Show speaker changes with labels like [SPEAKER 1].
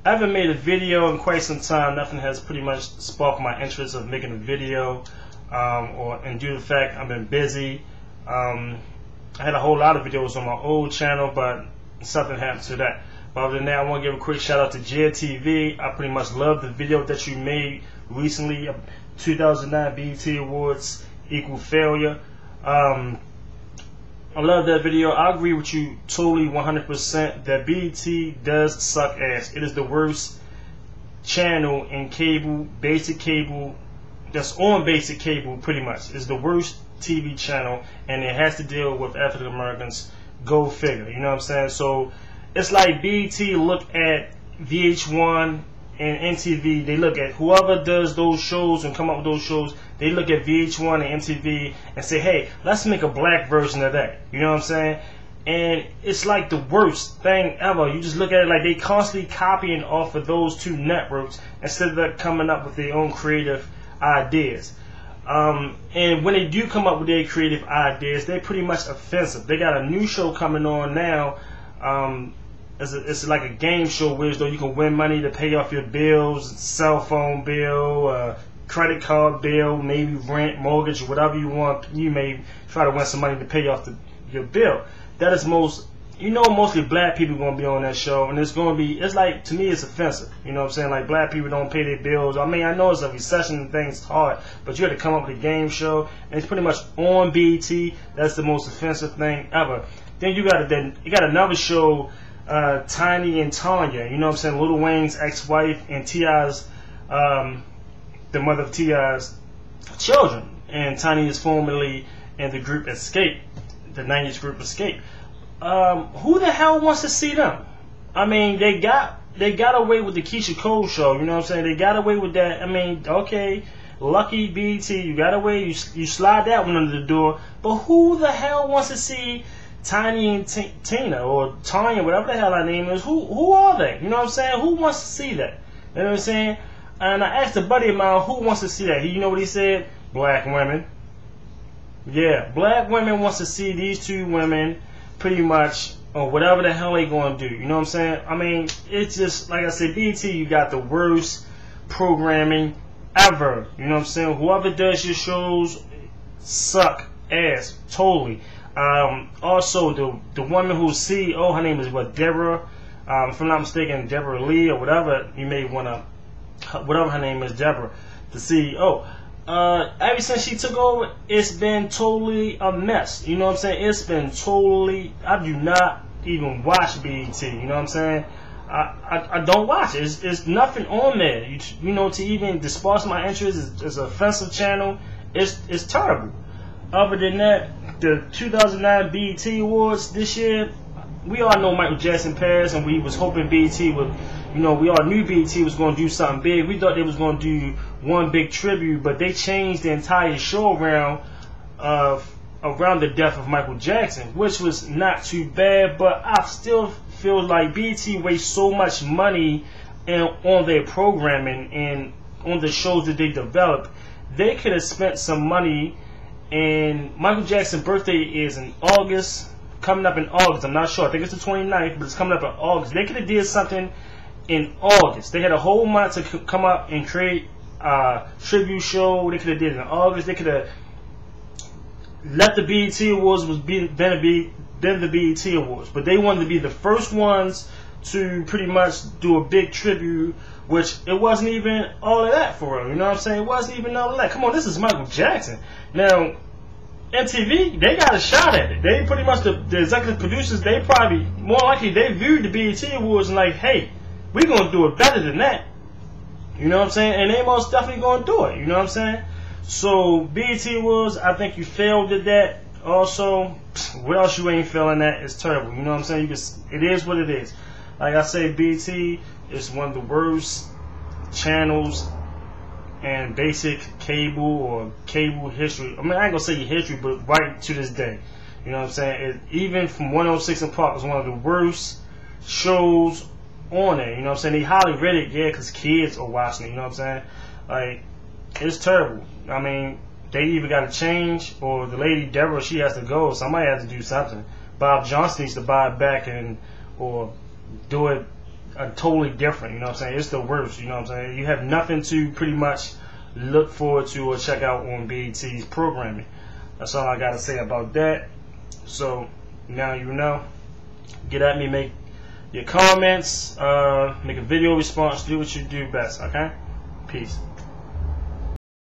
[SPEAKER 1] I haven't made a video in quite some time. Nothing has pretty much sparked my interest of making a video, and due to the fact I've been busy. I had a whole lot of videos on my old channel, but something happened to that. But other than that, I want to give a quick shout out to Jed TV. I pretty much love the video that you made recently, 2009 BET Awards Equal Failure. I love that video. I agree with you totally 100% that BET does suck ass. It is the worst channel in cable, basic cable, that's on basic cable pretty much. It's the worst TV channel, and it has to deal with African Americans. Go figure, you know what I'm saying? So it's like BET look at VH1 and MTV. They look at whoever does those shows and come up with those shows. They look at VH1 and MTV and say, hey, let's make a black version of that. You know what I'm saying? And it's like the worst thing ever. You just look at it like they constantly copying off of those two networks instead of coming up with their own creative ideas. And when they do come up with their creative ideas, they're pretty much offensive. They got a new show coming on now. It's like a game show where though you can win money to pay off your bills, cell phone bill, credit card bill, maybe rent, mortgage, whatever you want. You may try to win some money to pay off your bill. That is mostly black people going to be on that show, and it's like, to me, it's offensive. You know what I'm saying? Like, black people don't pay their bills. I mean, I know it's a recession and things hard, but you had to come up with a game show, and it's pretty much on BET. That's the most offensive thing ever. Then you got another show, Tiny and Tanya. You know what I'm saying? Lil Wayne's ex-wife and T.I.'s, the mother of T.I.'s children. And Tiny is formerly in the group Escape, the 90s group Escape. Who the hell wants to see them? I mean, they got away with the Keisha Cole show. You know what I'm saying? They got away with that. I mean, okay, lucky BET, you got away. You slide that one under the door. But who the hell wants to see Tiny and Tina or Tanya, whatever the hell her name is? Who are they? You know what I'm saying? Who wants to see that? You know what I'm saying? And I asked a buddy of mine who wants to see that. You know what he said? Black women. Yeah, black women wants to see these two women pretty much, or whatever the hell they gonna do. You know what I'm saying? I mean, it's just, like I said, BET, you got the worst programming ever. You know what I'm saying? Whoever does your shows suck ass, totally. Also, the woman who's CEO, her name is what, Deborah? If I'm not mistaken, Deborah Lee or whatever. You may wanna, whatever her name is, Deborah, the CEO. Ever since she took over, it's been totally a mess. You know what I'm saying? It's been totally, I do not even watch BET. You know what I'm saying? I don't watch it. It's nothing on there. You know, to even disperse my interest is an offensive channel. It's terrible. Other than that, the 2009 BET Awards this year, we all know Michael Jackson passed, and we was hoping BET would, you know, we all knew BET was going to do something big. We thought they was going to do one big tribute, but they changed the entire show around the death of Michael Jackson, which was not too bad. But I still feel like BET wastes so much money on their programming and on the shows that they develop. They could have spent some money. And Michael Jackson's birthday is in August. Coming up in August, I'm not sure. I think it's the 29th, but it's coming up in August. They could have did something in August. They had a whole month to come up and create a tribute show. They could have did it in August. They could have let the BET Awards then the BET Awards, but they wanted to be the first ones to pretty much do a big tribute, which it wasn't even all of that for real. You know what I'm saying? It wasn't even all of that. Come on, this is Michael Jackson. Now, MTV, they got a shot at it. They pretty much, the executive producers, they probably, more likely, they viewed the BET Awards and like, hey, we're going to do it better than that. You know what I'm saying? And they most definitely going to do it. You know what I'm saying? So, BET Awards, I think you failed at that. Also, what else you ain't failing at is terrible. You know what I'm saying? It is what it is. Like I say, BET is one of the worst channels and basic cable or cable history. I mean, I ain't gonna say history, but right to this day. You know what I'm saying? Even from 106 & Park was one of the worst shows on there. You know what I'm saying? They highly rated, yeah, because kids are watching it. You know what I'm saying? Like, it's terrible. I mean, they either got to change, or the lady Deborah, she has to go. Somebody has to do something. Bob Johnson needs to buy it back or do it are totally different. You know what I'm saying? It's the worst. You know what I'm saying? You have nothing to pretty much look forward to or check out on BET's programming. That's all I gotta say about that. So now you know. Get at me, make your comments, make a video response, do what you do best, okay? Peace.